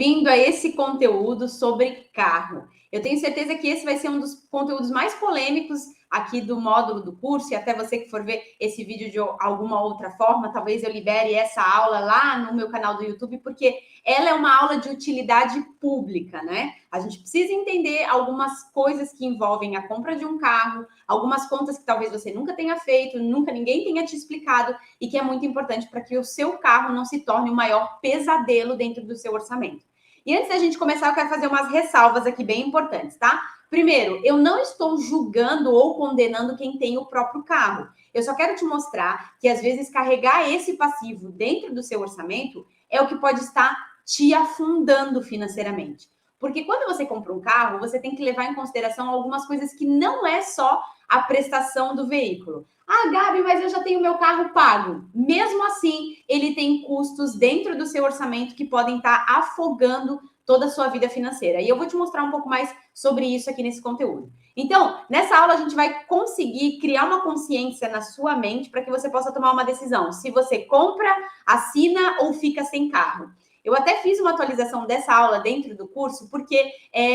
bem-vindo a esse conteúdo sobre carro. Eu tenho certeza que esse vai ser um dos conteúdos mais polêmicos aqui do módulo do curso, e até você que for ver esse vídeo de alguma outra forma, talvez eu libere essa aula lá no meu canal do YouTube, porque ela é uma aula de utilidade pública, né? A gente precisa entender algumas coisas que envolvem a compra de um carro, algumas contas que talvez você nunca tenha feito, nunca ninguém tenha te explicado, e que é muito importante para que o seu carro não se torne o maior pesadelo dentro do seu orçamento. E antes da gente começar, eu quero fazer umas ressalvas aqui bem importantes, tá? Primeiro, eu não estou julgando ou condenando quem tem o próprio carro. Eu só quero te mostrar que, às vezes, carregar esse passivo dentro do seu orçamento é o que pode estar te afundando financeiramente. Porque quando você compra um carro, você tem que levar em consideração algumas coisas que não é só a prestação do veículo. Ah, Gabi, mas eu já tenho meu carro pago. Mesmo assim, ele tem custos dentro do seu orçamento que podem estar afogando toda a sua vida financeira. E eu vou te mostrar um pouco mais sobre isso aqui nesse conteúdo. Então, nessa aula a gente vai conseguir criar uma consciência na sua mente para que você possa tomar uma decisão. Se você compra, assina ou fica sem carro. Eu até fiz uma atualização dessa aula dentro do curso, porque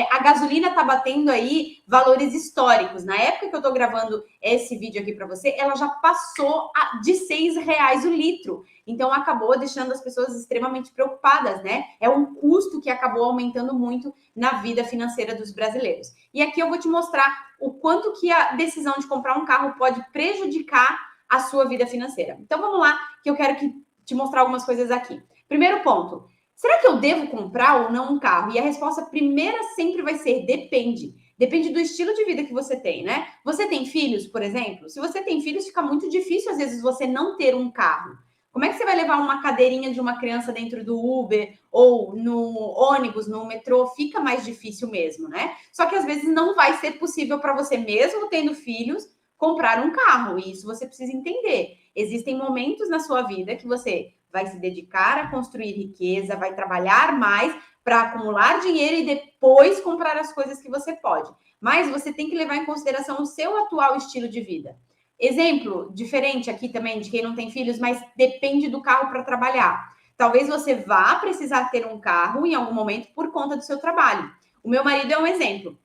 a gasolina está batendo aí valores históricos. Na época que eu estou gravando esse vídeo aqui para você, ela já passou de R$ 6 o litro. Então, acabou deixando as pessoas extremamente preocupadas, né? É um custo que acabou aumentando muito na vida financeira dos brasileiros. E aqui eu vou te mostrar o quanto que a decisão de comprar um carro pode prejudicar a sua vida financeira. Então, vamos lá, que eu quero te mostrar algumas coisas aqui. Primeiro ponto. Será que eu devo comprar ou não um carro? E a resposta primeira sempre vai ser depende. Depende do estilo de vida que você tem, né? Você tem filhos, por exemplo? Se você tem filhos, fica muito difícil, às vezes, você não ter um carro. Como é que você vai levar uma cadeirinha de uma criança dentro do Uber ou no ônibus, no metrô? Fica mais difícil mesmo, né? Só que, às vezes, não vai ser possível para você, mesmo tendo filhos, comprar um carro. E isso você precisa entender. Existem momentos na sua vida que você vai se dedicar a construir riqueza, vai trabalhar mais para acumular dinheiro e depois comprar as coisas que você pode. Mas você tem que levar em consideração o seu atual estilo de vida. Exemplo diferente aqui também de quem não tem filhos, mas depende do carro para trabalhar. Talvez você vá precisar ter um carro em algum momento por conta do seu trabalho. O meu marido é um exemplo.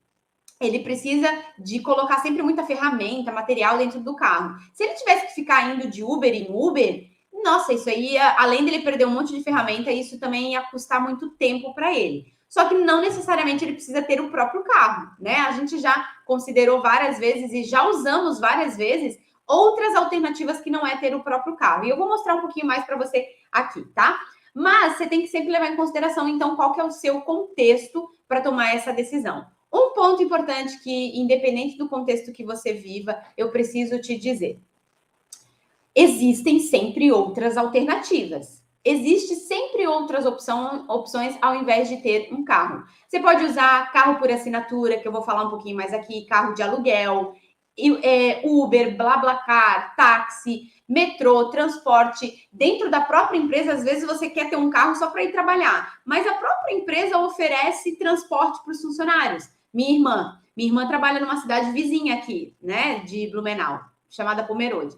Ele precisa de colocar sempre muita ferramenta, material dentro do carro. Se ele tivesse que ficar indo de Uber em Uber, nossa, isso aí, além dele perder um monte de ferramenta, isso também ia custar muito tempo para ele. Só que não necessariamente ele precisa ter o próprio carro, né? A gente já considerou várias vezes e já usamos várias vezes outras alternativas que não é ter o próprio carro. E eu vou mostrar um pouquinho mais para você aqui, tá? Mas você tem que sempre levar em consideração, então, qual que é o seu contexto para tomar essa decisão. Um ponto importante que, independente do contexto que você viva, eu preciso te dizer. Existem sempre outras alternativas. Existe sempre outras opções ao invés de ter um carro. Você pode usar carro por assinatura, que eu vou falar um pouquinho mais aqui, carro de aluguel, Uber, BlaBlaCar, táxi, metrô, transporte. Dentro da própria empresa, às vezes você quer ter um carro só para ir trabalhar, mas a própria empresa oferece transporte para os funcionários. Minha irmã trabalha numa cidade vizinha aqui, né, de Blumenau, chamada Pomerode.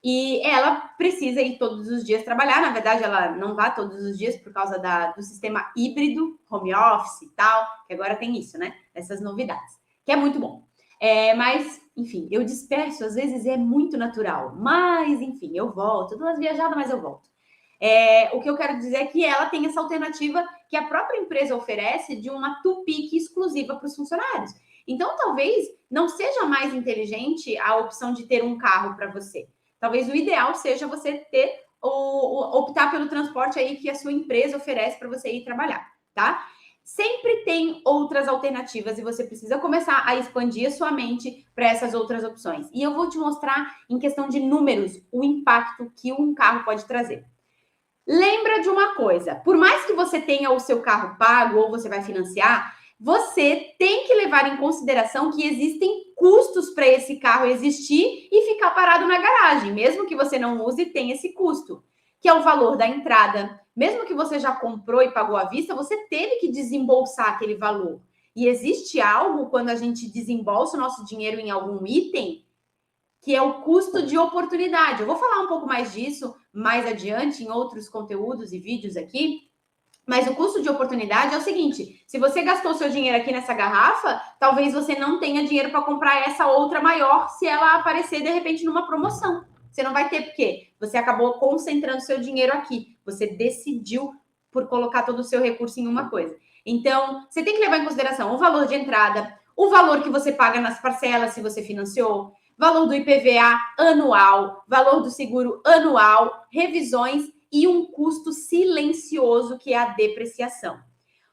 E ela precisa ir todos os dias trabalhar. Na verdade, ela não vai todos os dias por causa do sistema híbrido, home office e tal, que agora tem isso, né? Essas novidades, que é muito bom. Mas, enfim, eu disperso, às vezes é muito natural. Mas, enfim, eu volto. Eu dou umas viajadas, mas eu volto. O que eu quero dizer é que ela tem essa alternativa que a própria empresa oferece de uma Tupic exclusiva para os funcionários. Então, talvez não seja mais inteligente a opção de ter um carro para você. Talvez o ideal seja você optar pelo transporte aí que a sua empresa oferece para você ir trabalhar, tá? Sempre tem outras alternativas e você precisa começar a expandir a sua mente para essas outras opções. E eu vou te mostrar, em questão de números, o impacto que um carro pode trazer. Lembra de uma coisa, por mais que você tenha o seu carro pago ou você vai financiar, você tem que levar em consideração que existem custos para esse carro existir e ficar parado na garagem. Mesmo que você não use, tem esse custo, que é o valor da entrada. Mesmo que você já comprou e pagou à vista, você teve que desembolsar aquele valor. E existe algo, quando a gente desembolsa o nosso dinheiro em algum item, que é o custo de oportunidade. Eu vou falar um pouco mais disso mais adiante em outros conteúdos e vídeos aqui, Mas o custo de oportunidade é o seguinte: se você gastou seu dinheiro aqui nessa garrafa, talvez você não tenha dinheiro para comprar essa outra maior se ela aparecer de repente numa promoção. Você não vai ter, porque você acabou concentrando seu dinheiro aqui. Você decidiu por colocar todo o seu recurso em uma coisa. Então, você tem que levar em consideração o valor de entrada, o valor que você paga nas parcelas se você financiou, valor do IPVA anual, valor do seguro anual, revisões e um custo silencioso que é a depreciação.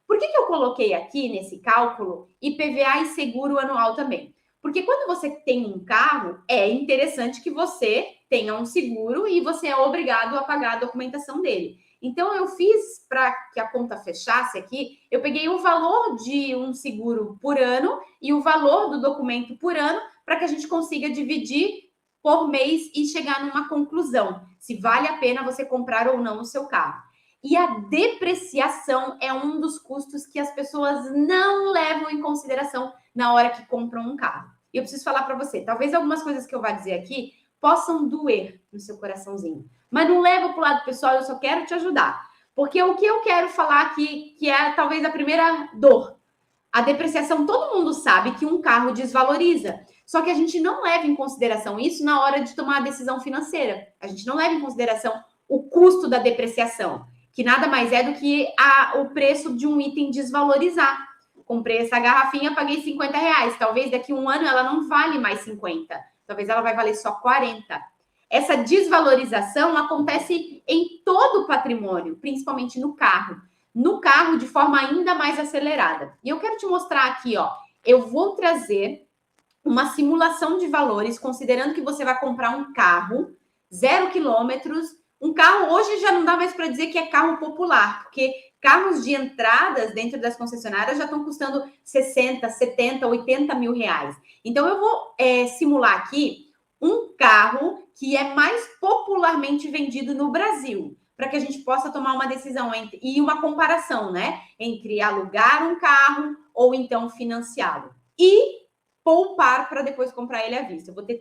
Por que eu coloquei aqui nesse cálculo IPVA e seguro anual também? Porque quando você tem um carro, é interessante que você tenha um seguro e você é obrigado a pagar a documentação dele. Então, eu fiz para que a conta fechasse aqui, eu peguei o valor de um seguro por ano e o valor do documento por ano para que a gente consiga dividir por mês e chegar numa conclusão, se vale a pena você comprar ou não o seu carro. E a depreciação é um dos custos que as pessoas não levam em consideração na hora que compram um carro. E eu preciso falar para você, talvez algumas coisas que eu vou dizer aqui possam doer no seu coraçãozinho, mas não leva para o lado pessoal, eu só quero te ajudar. Porque o que eu quero falar aqui, que é talvez a primeira dor, a depreciação, todo mundo sabe que um carro desvaloriza. Só que a gente não leva em consideração isso na hora de tomar a decisão financeira. A gente não leva em consideração o custo da depreciação, que nada mais é do que o preço de um item desvalorizar. Comprei essa garrafinha, paguei R$50. Talvez daqui a um ano ela não vale mais 50. Talvez ela vai valer só 40. Essa desvalorização acontece em todo o patrimônio, principalmente no carro. No carro, de forma ainda mais acelerada. E eu quero te mostrar aqui, ó. Eu vou trazer uma simulação de valores, considerando que você vai comprar um carro, 0 quilômetros. Um carro, hoje já não dá mais para dizer que é carro popular, porque carros de entradas dentro das concessionárias já estão custando 60, 70, 80 mil reais. Então, eu vou simular aqui um carro que é mais popularmente vendido no Brasil, para que a gente possa tomar uma decisão e uma comparação, né? Entre alugar um carro ou então financiá-lo. E poupar para depois comprar ele à vista. Eu vou ter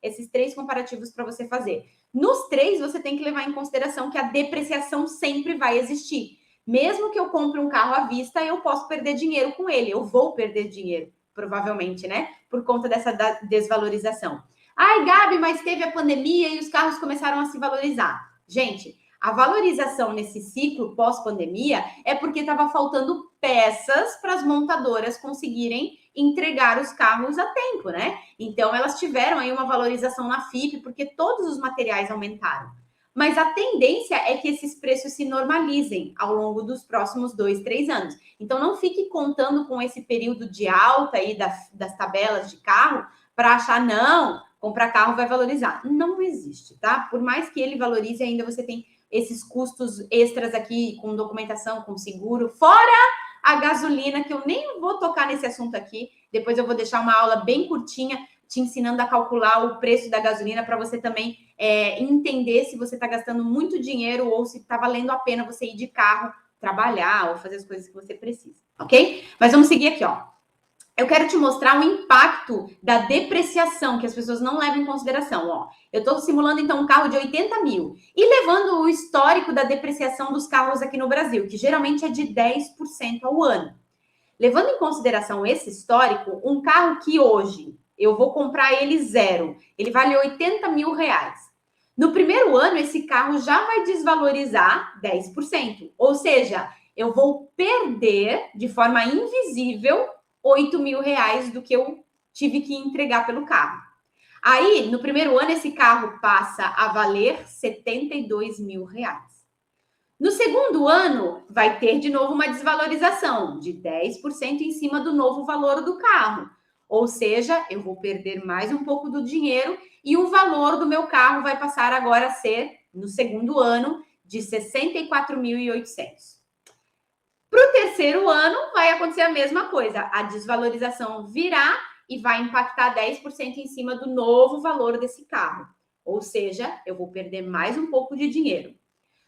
esses três comparativos para você fazer. Nos três, você tem que levar em consideração que a depreciação sempre vai existir. Mesmo que eu compre um carro à vista, eu posso perder dinheiro com ele. Eu vou perder dinheiro, provavelmente, né? Por conta dessa desvalorização. Ai, Gabi, mas teve a pandemia e os carros começaram a se valorizar. Gente, a valorização nesse ciclo pós-pandemia é porque estava faltando peças para as montadoras conseguirem entregar os carros a tempo, né? Então, elas tiveram aí uma valorização na FIP, porque todos os materiais aumentaram. Mas a tendência é que esses preços se normalizem ao longo dos próximos 2, 3 anos. Então, não fique contando com esse período de alta aí das tabelas de carro para achar, não, comprar carro vai valorizar. Não existe, tá? Por mais que ele valorize, ainda você tem esses custos extras aqui com documentação, com seguro, fora a gasolina, que eu nem vou tocar nesse assunto aqui. Depois eu vou deixar uma aula bem curtinha te ensinando a calcular o preço da gasolina para você também entender se você está gastando muito dinheiro ou se está valendo a pena você ir de carro trabalhar ou fazer as coisas que você precisa, ok? Mas vamos seguir aqui, ó. Eu quero te mostrar o impacto da depreciação, que as pessoas não levam em consideração. Ó, eu estou simulando, então, um carro de 80 mil e levando o histórico da depreciação dos carros aqui no Brasil, que geralmente é de 10% ao ano. Levando em consideração esse histórico, um carro que hoje eu vou comprar ele zero, ele vale 80 mil reais. No primeiro ano, esse carro já vai desvalorizar 10%. Ou seja, eu vou perder de forma invisível 8 mil reais do que eu tive que entregar pelo carro. Aí, no primeiro ano, esse carro passa a valer 72 mil reais. No segundo ano, vai ter de novo uma desvalorização de 10% em cima do novo valor do carro. Ou seja, eu vou perder mais um pouco do dinheiro e o valor do meu carro vai passar agora a ser, no segundo ano, de 64.800. Para o terceiro ano, vai acontecer a mesma coisa. A desvalorização virá e vai impactar 10% em cima do novo valor desse carro. Ou seja, eu vou perder mais um pouco de dinheiro.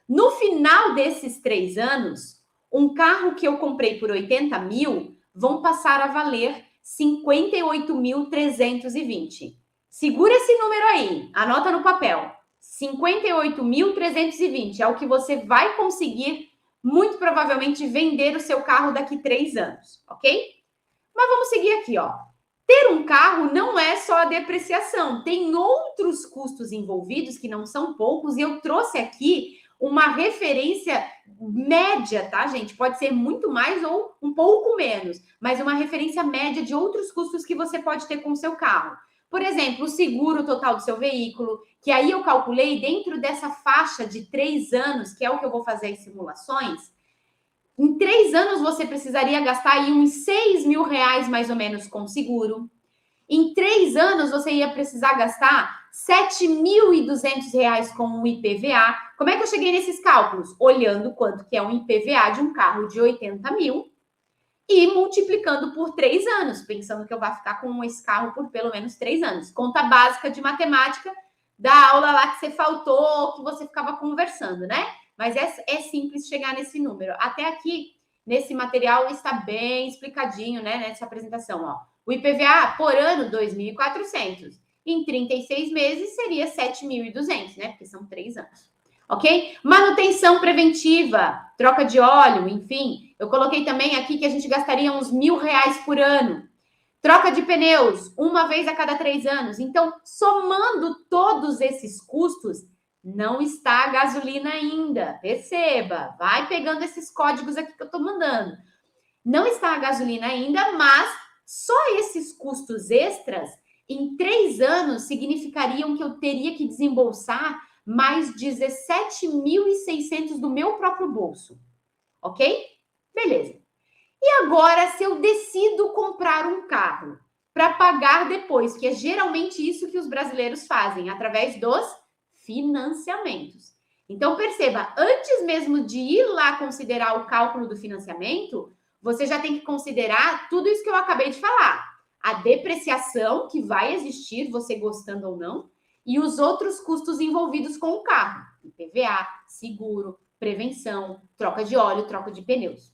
No final desses 3 anos, um carro que eu comprei por 80 mil vão passar a valer 58.320. Segura esse número aí, anota no papel. 58.320 é o que você vai conseguir muito provavelmente vender o seu carro daqui 3 anos, ok? Mas vamos seguir aqui, ó. Ter um carro não é só a depreciação, tem outros custos envolvidos que não são poucos, e eu trouxe aqui uma referência média, tá, gente? Pode ser muito mais ou um pouco menos, mas uma referência média de outros custos que você pode ter com o seu carro. Por exemplo, o seguro total do seu veículo, que aí eu calculei dentro dessa faixa de 3 anos, que é o que eu vou fazer as simulações. Em 3 anos, você precisaria gastar aí uns 6 mil reais, mais ou menos, com seguro. Em 3 anos, você ia precisar gastar 7.200 reais com o IPVA. Como é que eu cheguei nesses cálculos? Olhando quanto que é um IPVA de um carro de 80 mil e multiplicando por 3 anos, pensando que eu vou ficar com esse carro por pelo menos 3 anos. Conta básica de matemática da aula lá que você faltou, que você ficava conversando, né? Mas é simples chegar nesse número. Até aqui, nesse material, está bem explicadinho, né? Nessa apresentação, ó. O IPVA por ano, 2.400. Em 36 meses, seria 7.200, né? Porque são 3 anos. Ok? Manutenção preventiva, troca de óleo, enfim. Eu coloquei também aqui que a gente gastaria uns R$ 1.000 por ano. Troca de pneus, uma vez a cada 3 anos. Então, somando todos esses custos, não está a gasolina ainda. Perceba, vai pegando esses códigos aqui que eu estou mandando. Não está a gasolina ainda, mas só esses custos extras, em 3 anos, significariam que eu teria que desembolsar mais 17.600 do meu próprio bolso. Ok? Beleza. E agora, se eu decido comprar um carro para pagar depois, que é geralmente isso que os brasileiros fazem, através dos financiamentos. Então, perceba, antes mesmo de ir lá considerar o cálculo do financiamento, você já tem que considerar tudo isso que eu acabei de falar. A depreciação que vai existir, você gostando ou não, e os outros custos envolvidos com o carro. IPVA, seguro, prevenção, troca de óleo, troca de pneus.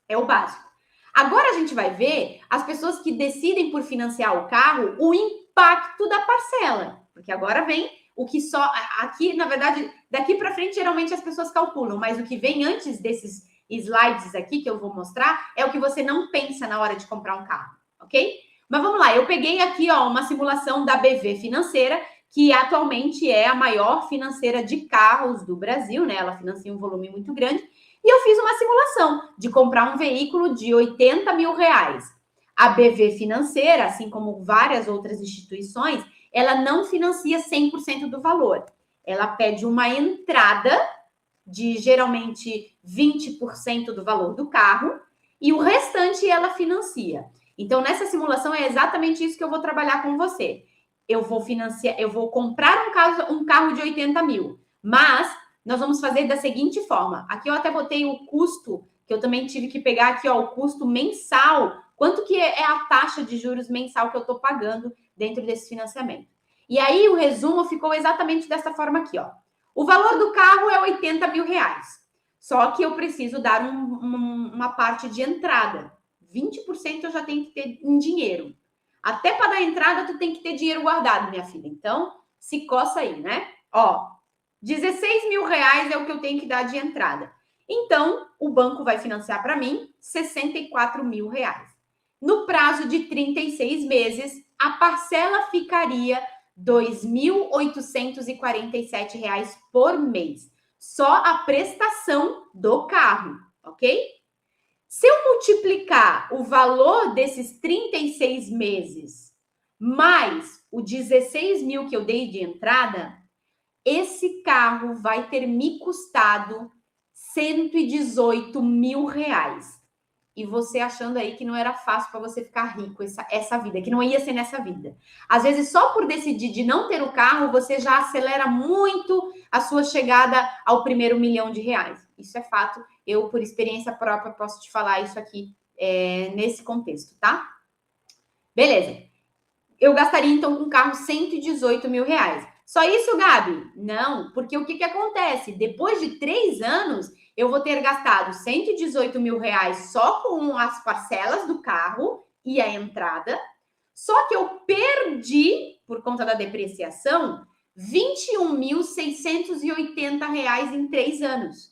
É o básico. Agora a gente vai ver as pessoas que decidem por financiar o carro, o impacto da parcela. Porque agora vem o que só... Aqui, na verdade, daqui para frente, geralmente as pessoas calculam, mas o que vem antes desses slides aqui que eu vou mostrar é o que você não pensa na hora de comprar um carro, ok? Mas vamos lá, eu peguei aqui ó, uma simulação da BV Financeira, que atualmente é a maior financeira de carros do Brasil, né? Ela financia um volume muito grande. E eu fiz uma simulação de comprar um veículo de 80 mil reais. A BV Financeira, assim como várias outras instituições, ela não financia 100% do valor. Ela pede uma entrada de geralmente 20% do valor do carro e o restante ela financia. Então, nessa simulação é exatamente isso que eu vou trabalhar com você. Eu vou comprar um carro de 80 mil, mas nós vamos fazer da seguinte forma. Aqui eu até botei o custo, que eu também tive que pegar aqui, ó, o custo mensal. Quanto que é a taxa de juros mensal que eu estou pagando dentro desse financiamento? E aí o resumo ficou exatamente dessa forma aqui, ó. O valor do carro é 80 mil reais. Só que eu preciso dar uma parte de entrada. 20% eu já tenho que ter em dinheiro. Até para dar entrada, tu tem que ter dinheiro guardado, minha filha. Então, se coça aí, né? Ó, 16 mil reais é o que eu tenho que dar de entrada. Então, o banco vai financiar para mim 64 mil reais. No prazo de 36 meses, a parcela ficaria R$ 2.847 por mês. Só a prestação do carro, ok? Se eu multiplicar o valor desses 36 meses mais o 16 mil que eu dei de entrada, esse carro vai ter me custado 118 mil reais. E você achando aí que não era fácil para você ficar rico essa vida, que não ia ser nessa vida. Às vezes, só por decidir de não ter o carro, você já acelera muito a sua chegada ao primeiro R$ 1.000.000. Isso é fato. Eu, por experiência própria, posso te falar isso aqui nesse contexto, tá? Beleza. Eu gastaria, então, com o carro 118 mil reais. Só isso, Gabi? Não, porque o que acontece? Depois de 3 anos, eu vou ter gastado 118 mil reais só com as parcelas do carro e a entrada. Só que eu perdi, por conta da depreciação, R$ 21.680 em 3 anos.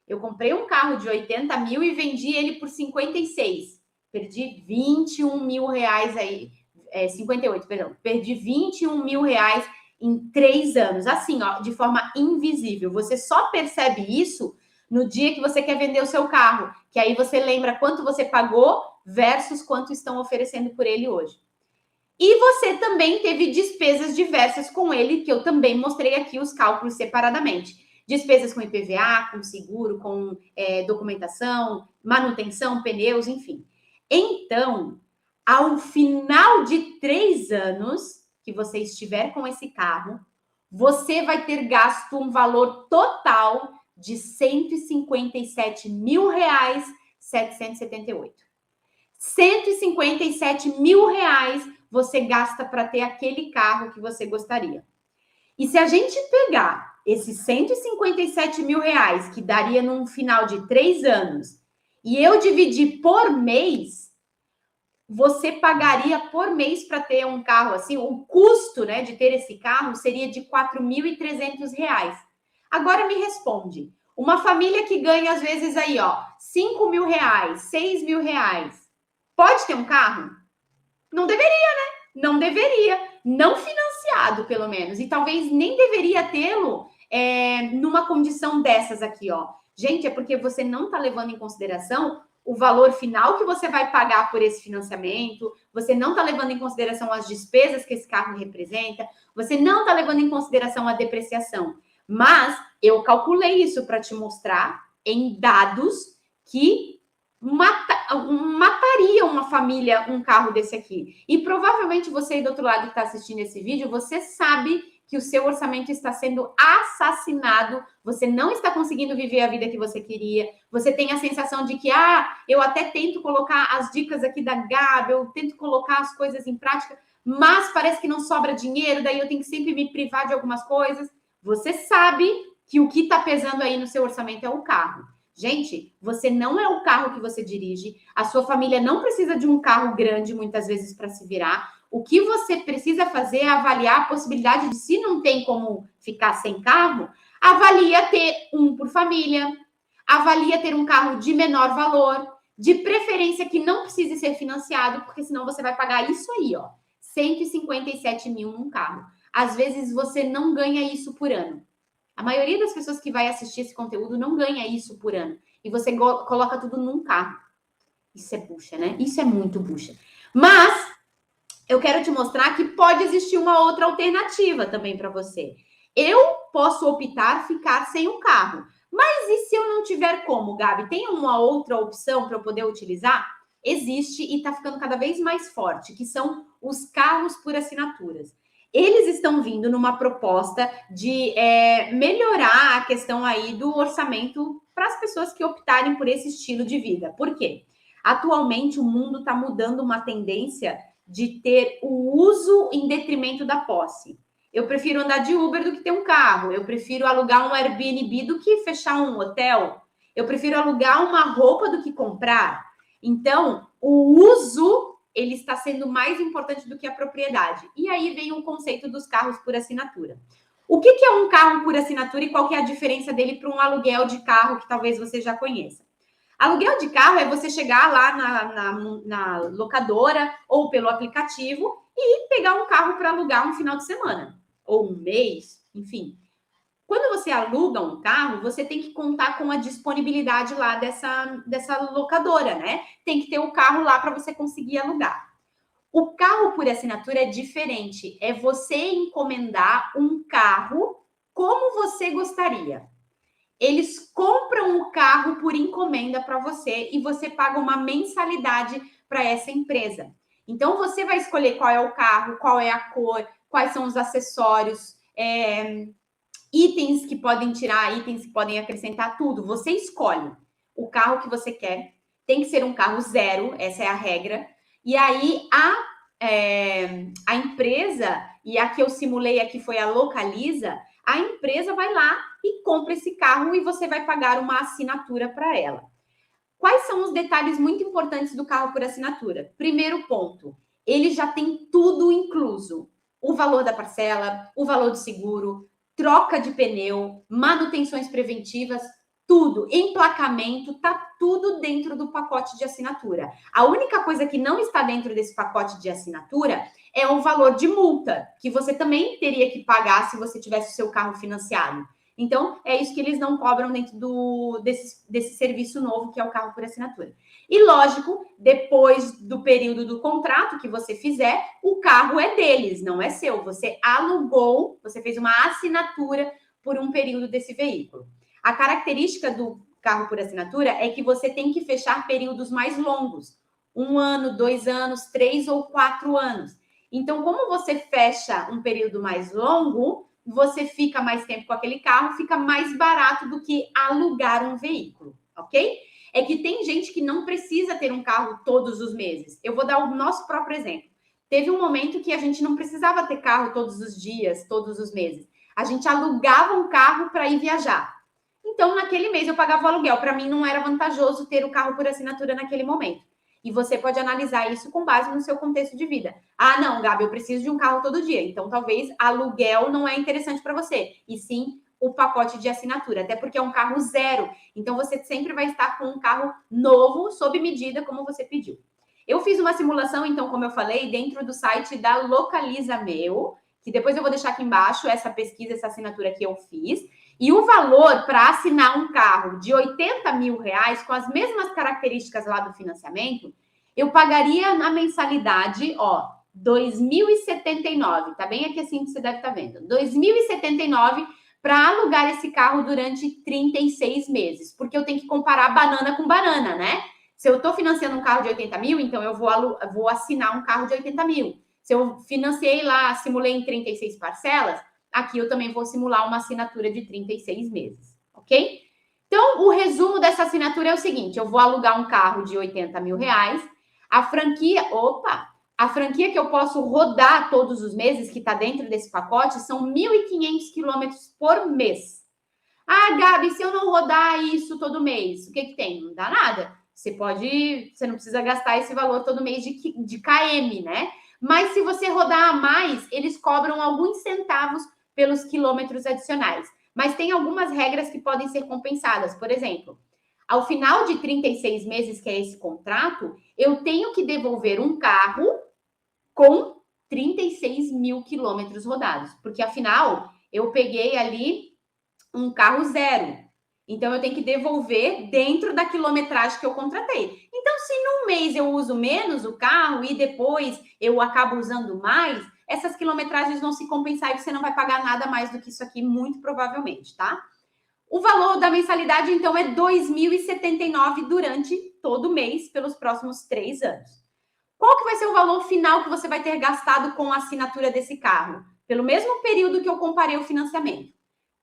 Eu comprei um carro de 80 mil e vendi ele por 56. Perdi 21 mil reais aí, 58, perdão. Perdi 21 mil reais em 3 anos. Assim, ó, de forma invisível. Você só percebe isso no dia que você quer vender o seu carro, que aí você lembra quanto você pagou versus quanto estão oferecendo por ele hoje. E você também teve despesas diversas com ele, que eu também mostrei aqui os cálculos separadamente. Despesas com IPVA, com seguro, com documentação, manutenção, pneus, enfim. Então, ao final de 3 anos que você estiver com esse carro, você vai ter gasto um valor total de R$ 157.778. R$ 157 mil reais você gasta para ter aquele carro que você gostaria. E se a gente pegar esses 157 mil reais, que daria num final de 3 anos, e eu dividir por mês, você pagaria por mês para ter um carro assim, o custo, né, de ter esse carro seria de R$ 4.300. Agora me responde, uma família que ganha às vezes aí, ó, 5 mil reais, 6 mil reais, pode ter um carro? Não deveria, né? Não deveria. Não financiado, pelo menos. E talvez nem deveria tê-lo numa condição dessas aqui, ó. Gente, é porque você não está levando em consideração o valor final que você vai pagar por esse financiamento, você não está levando em consideração as despesas que esse carro representa, você não está levando em consideração a depreciação. Mas eu calculei isso para te mostrar em dados que mataria uma família um carro desse aqui. E provavelmente você aí do outro lado que está assistindo esse vídeo, você sabe que o seu orçamento está sendo assassinado, você não está conseguindo viver a vida que você queria, você tem a sensação de que, eu até tento colocar as dicas aqui da Gabi, eu tento colocar as coisas em prática, mas parece que não sobra dinheiro, daí eu tenho que sempre me privar de algumas coisas. Você sabe que o que está pesando aí no seu orçamento é o carro. Gente, você não é o carro que você dirige, a sua família não precisa de um carro grande, muitas vezes, para se virar. O que você precisa fazer é avaliar a possibilidade de, se não tem como ficar sem carro, avalia ter um por família, avalia ter um carro de menor valor, de preferência que não precise ser financiado, porque senão você vai pagar isso aí, ó, 157 mil num carro. Às vezes você não ganha isso por ano. A maioria das pessoas que vai assistir esse conteúdo não ganha isso por ano. E você coloca tudo num carro. Isso é bucha, né? Isso é muito bucha. Mas eu quero te mostrar que pode existir uma outra alternativa também para você. Eu posso optar ficar sem o carro. Mas e se eu não tiver como, Gabi? Tem uma outra opção para eu poder utilizar? Existe e está ficando cada vez mais forte, que são os carros por assinaturas. Eles estão vindo numa proposta de melhorar a questão aí do orçamento para as pessoas que optarem por esse estilo de vida. Por quê? Atualmente, o mundo está mudando uma tendência de ter o uso em detrimento da posse. Eu prefiro andar de Uber do que ter um carro. Eu prefiro alugar um Airbnb do que fechar um hotel. Eu prefiro alugar uma roupa do que comprar. Então, o uso ele está sendo mais importante do que a propriedade. E aí vem o conceito dos carros por assinatura. O que é um carro por assinatura e qual que é a diferença dele para um aluguel de carro que talvez você já conheça? Aluguel de carro é você chegar lá na locadora ou pelo aplicativo e pegar um carro para alugar um final de semana, ou um mês, enfim. Quando você aluga um carro, você tem que contar com a disponibilidade lá dessa locadora, né? Tem que ter o carro lá para você conseguir alugar. O carro por assinatura é diferente. É você encomendar um carro como você gostaria. Eles compram o carro por encomenda para você e você paga uma mensalidade para essa empresa. Então, você vai escolher qual é o carro, qual é a cor, quais são os acessórios, itens que podem tirar, itens que podem acrescentar, tudo. Você escolhe o carro que você quer. Tem que ser um carro zero, essa é a regra. E aí, a empresa, e a que eu simulei aqui foi a Localiza, a empresa vai lá e compra esse carro e você vai pagar uma assinatura para ela. Quais são os detalhes muito importantes do carro por assinatura? Primeiro ponto, ele já tem tudo incluso. O valor da parcela, o valor do seguro, troca de pneu, manutenções preventivas, tudo, emplacamento, tá tudo dentro do pacote de assinatura. A única coisa que não está dentro desse pacote de assinatura é o valor de multa, que você também teria que pagar se você tivesse o seu carro financiado. Então, é isso que eles não cobram dentro desse serviço novo, que é o carro por assinatura. E, lógico, depois do período do contrato que você fizer, o carro é deles, não é seu. Você alugou, você fez uma assinatura por um período desse veículo. A característica do carro por assinatura é que você tem que fechar períodos mais longos. 1 ano, 2 anos, 3 ou 4 anos. Então, como você fecha um período mais longo, você fica mais tempo com aquele carro, fica mais barato do que alugar um veículo, ok? É que tem gente que não precisa ter um carro todos os meses. Eu vou dar o nosso próprio exemplo. Teve um momento que a gente não precisava ter carro todos os dias, todos os meses. A gente alugava um carro para ir viajar. Então, naquele mês eu pagava o aluguel. Para mim, não era vantajoso ter o carro por assinatura naquele momento. E você pode analisar isso com base no seu contexto de vida. Ah, não, Gabi, eu preciso de um carro todo dia. Então, talvez aluguel não é interessante para você. E sim, o pacote de assinatura. Até porque é um carro zero. Então, você sempre vai estar com um carro novo, sob medida, como você pediu. Eu fiz uma simulação, então, como eu falei, dentro do site da Localiza Meu, que depois eu vou deixar aqui embaixo essa pesquisa, essa assinatura que eu fiz. E o valor para assinar um carro de R$80 mil, com as mesmas características lá do financiamento, eu pagaria na mensalidade, ó, R$2.079. Tá bem aqui assim que você deve estar vendo. R$2.079 para alugar esse carro durante 36 meses. Porque eu tenho que comparar banana com banana, né? Se eu estou financiando um carro de 80 mil, então eu vou assinar um carro de 80 mil. Se eu financiei lá, simulei em 36 parcelas, aqui eu também vou simular uma assinatura de 36 meses, ok? Então, o resumo dessa assinatura é o seguinte, eu vou alugar um carro de 80 mil reais, a franquia que eu posso rodar todos os meses, que está dentro desse pacote, são 1.500 quilômetros por mês. Ah, Gabi, se eu não rodar isso todo mês, o que tem? Não dá nada. Você não precisa gastar esse valor todo mês de KM, né? Mas se você rodar a mais, eles cobram alguns centavos pelos quilômetros adicionais. Mas tem algumas regras que podem ser compensadas. Por exemplo, ao final de 36 meses, que é esse contrato, eu tenho que devolver um carro com 36 mil quilômetros rodados. Porque, afinal, eu peguei ali um carro zero. Então, eu tenho que devolver dentro da quilometragem que eu contratei. Então, se num mês eu uso menos o carro e depois eu acabo usando mais, essas quilometragens vão se compensar e você não vai pagar nada mais do que isso aqui, muito provavelmente, tá? O valor da mensalidade, então, é R$2.079 durante todo mês, pelos próximos 3 anos. Qual que vai ser o valor final que você vai ter gastado com a assinatura desse carro? Pelo mesmo período que eu comparei o financiamento.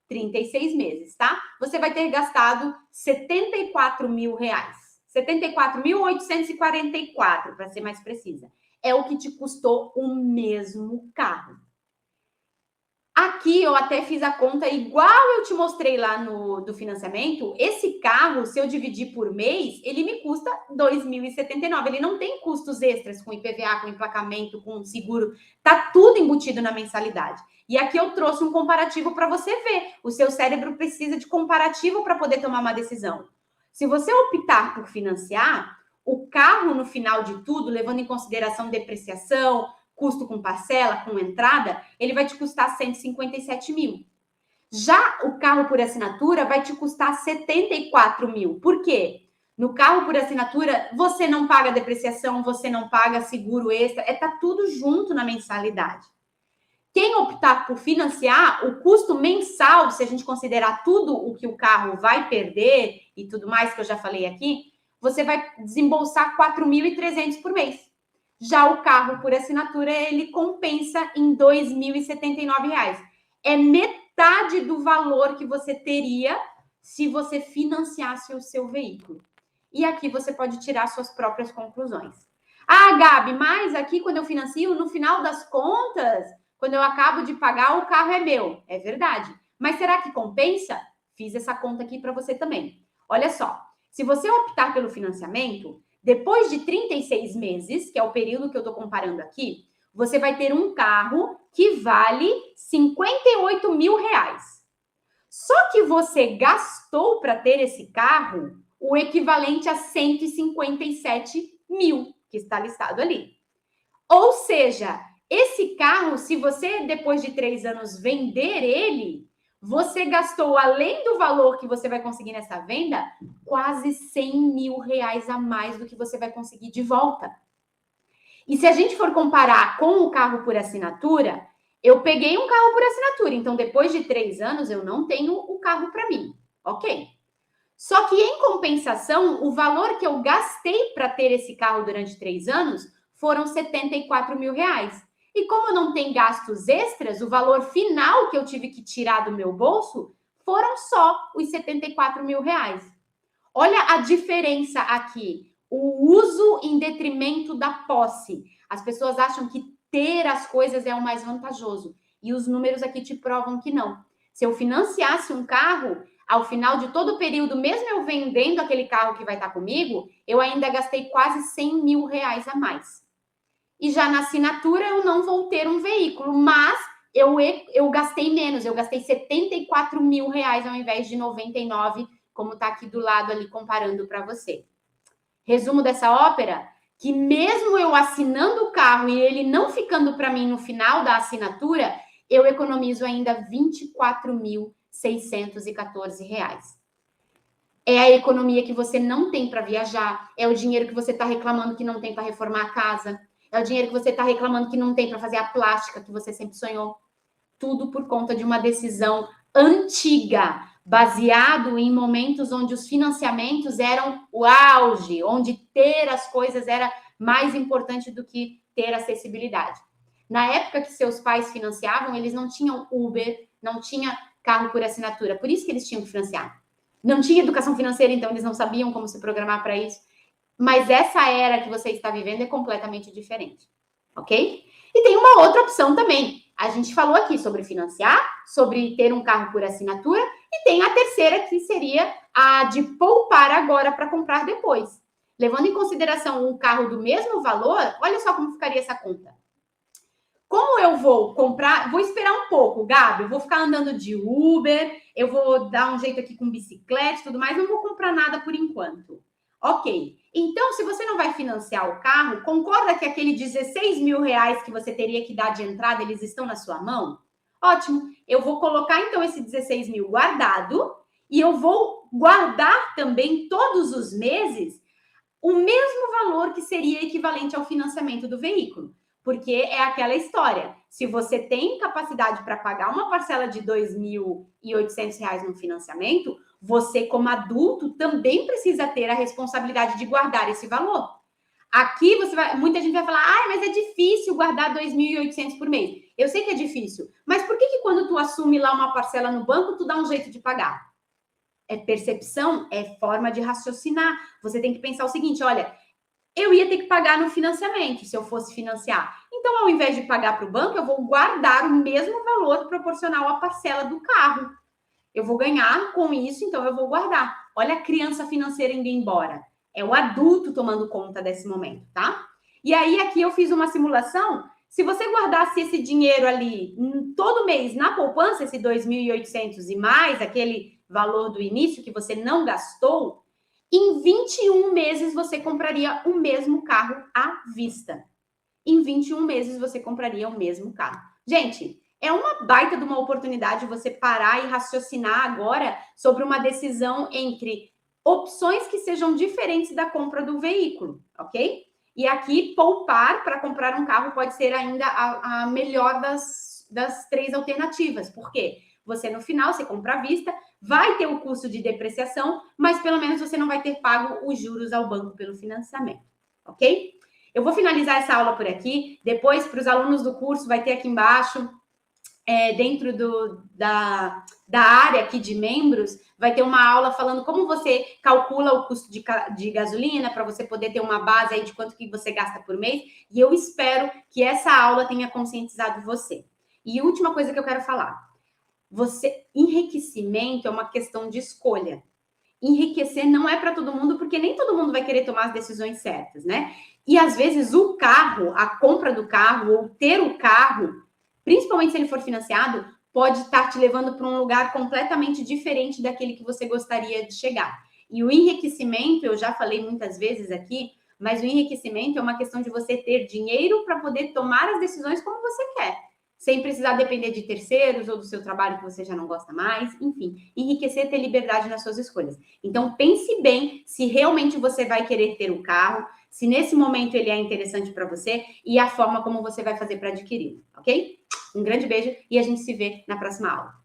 36 meses, tá? Você vai ter gastado R$74 mil. 74.844, para ser mais precisa. É o que te custou o mesmo carro. Aqui eu até fiz a conta igual eu te mostrei lá do financiamento. Esse carro, se eu dividir por mês, ele me custa R$2.079. Ele não tem custos extras com IPVA, com emplacamento, com seguro. Tá tudo embutido na mensalidade. E aqui eu trouxe um comparativo para você ver. O seu cérebro precisa de comparativo para poder tomar uma decisão. Se você optar por financiar, o carro, no final de tudo, levando em consideração depreciação, custo com parcela, com entrada, ele vai te custar 157 mil. Já o carro por assinatura vai te custar 74 mil. Por quê? No carro por assinatura, você não paga depreciação, você não paga seguro extra, tá tudo junto na mensalidade. Quem optar por financiar, o custo mensal, se a gente considerar tudo o que o carro vai perder e tudo mais que eu já falei aqui, você vai desembolsar 4.300 por mês. Já o carro por assinatura, ele compensa em R$2.079. É metade do valor que você teria se você financiasse o seu veículo. E aqui você pode tirar suas próprias conclusões. Ah, Gabi, mas aqui quando eu financio, no final das contas, quando eu acabo de pagar, o carro é meu. É verdade. Mas será que compensa? Fiz essa conta aqui para você também. Olha só, se você optar pelo financiamento, depois de 36 meses, que é o período que eu estou comparando aqui, você vai ter um carro que vale R$58 mil. Só que você gastou para ter esse carro o equivalente a 157 mil, que está listado ali. Ou seja, esse carro, se você, depois de 3 anos, vender ele, você gastou, além do valor que você vai conseguir nessa venda, quase 100 mil reais a mais do que você vai conseguir de volta. E se a gente for comparar com o carro por assinatura, eu peguei um carro por assinatura, então depois de 3 anos eu não tenho o carro para mim, ok? Só que em compensação, o valor que eu gastei para ter esse carro durante 3 anos foram 74 mil reais. E como não tem gastos extras, o valor final que eu tive que tirar do meu bolso foram só os 74 mil reais. Olha a diferença aqui. O uso em detrimento da posse. As pessoas acham que ter as coisas é o mais vantajoso. E os números aqui te provam que não. Se eu financiasse um carro, ao final de todo o período, mesmo eu vendendo aquele carro que vai estar comigo, eu ainda gastei quase 100 mil reais a mais. E já na assinatura eu não vou ter um veículo, mas eu gastei menos, eu gastei 74 mil reais ao invés de 99, como está aqui do lado ali comparando para você. Resumo dessa ópera, que mesmo eu assinando o carro e ele não ficando para mim no final da assinatura, eu economizo ainda R$ 24.614. É a economia que você não tem para viajar, é o dinheiro que você está reclamando que não tem para reformar a casa, é o dinheiro que você está reclamando que não tem para fazer a plástica que você sempre sonhou. Tudo por conta de uma decisão antiga, baseado em momentos onde os financiamentos eram o auge, onde ter as coisas era mais importante do que ter acessibilidade. Na época que seus pais financiavam, eles não tinham Uber, não tinha carro por assinatura, por isso que eles tinham que financiar. Não tinha educação financeira, então eles não sabiam como se programar para isso. Mas essa era que você está vivendo é completamente diferente, ok? E tem uma outra opção também. A gente falou aqui sobre financiar, sobre ter um carro por assinatura, e tem a terceira, que seria a de poupar agora para comprar depois. Levando em consideração um carro do mesmo valor, olha só como ficaria essa conta. Como eu vou comprar, vou esperar um pouco, Gabi, eu vou ficar andando de Uber, eu vou dar um jeito aqui com bicicleta e tudo mais, não vou comprar nada por enquanto. Ok, então se você não vai financiar o carro, concorda que aquele 16 mil reais que você teria que dar de entrada, eles estão na sua mão? Ótimo, eu vou colocar então esse 16 mil guardado e eu vou guardar também todos os meses o mesmo valor que seria equivalente ao financiamento do veículo. Porque é aquela história, se você tem capacidade para pagar uma parcela de R$ 2.800 no financiamento, você como adulto também precisa ter a responsabilidade de guardar esse valor. Aqui muita gente vai falar, mas é difícil guardar 2.800 por mês. Eu sei que é difícil, mas por que quando tu assume lá uma parcela no banco, tu dá um jeito de pagar? É percepção, é forma de raciocinar. Você tem que pensar o seguinte, olha, eu ia ter que pagar no financiamento se eu fosse financiar. Então, ao invés de pagar para o banco, eu vou guardar o mesmo valor proporcional à parcela do carro. Eu vou ganhar com isso, então eu vou guardar. Olha a criança financeira indo embora. É o adulto tomando conta desse momento, tá? E aí, aqui eu fiz uma simulação. Se você guardasse esse dinheiro ali todo mês na poupança, esse 2.800 e mais, aquele valor do início que você não gastou, em 21 meses você compraria o mesmo carro à vista. Em 21 meses você compraria o mesmo carro. Gente, é uma baita de uma oportunidade você parar e raciocinar agora sobre uma decisão entre opções que sejam diferentes da compra do veículo, ok? E aqui, poupar para comprar um carro pode ser ainda a melhor das 3 alternativas. Por quê? Você, no final, você compra à vista, vai ter o custo de depreciação, mas pelo menos você não vai ter pago os juros ao banco pelo financiamento, ok? Eu vou finalizar essa aula por aqui. Depois, para os alunos do curso, vai ter aqui embaixo, dentro da área aqui de membros, vai ter uma aula falando como você calcula o custo de gasolina, para você poder ter uma base aí de quanto que você gasta por mês. E eu espero que essa aula tenha conscientizado você. E última coisa que eu quero falar. Enriquecimento é uma questão de escolha. Enriquecer não é para todo mundo, porque nem todo mundo vai querer tomar as decisões certas, né? E às vezes o carro, a compra do carro ou ter o carro, principalmente se ele for financiado, pode estar te levando para um lugar completamente diferente daquele que você gostaria de chegar. E o enriquecimento, eu já falei muitas vezes aqui, mas o enriquecimento é uma questão de você ter dinheiro para poder tomar as decisões como você quer, sem precisar depender de terceiros ou do seu trabalho que você já não gosta mais, enfim. Enriquecer é ter liberdade nas suas escolhas. Então, pense bem se realmente você vai querer ter o carro, se nesse momento ele é interessante para você e a forma como você vai fazer para adquiri-lo, ok? Um grande beijo e a gente se vê na próxima aula.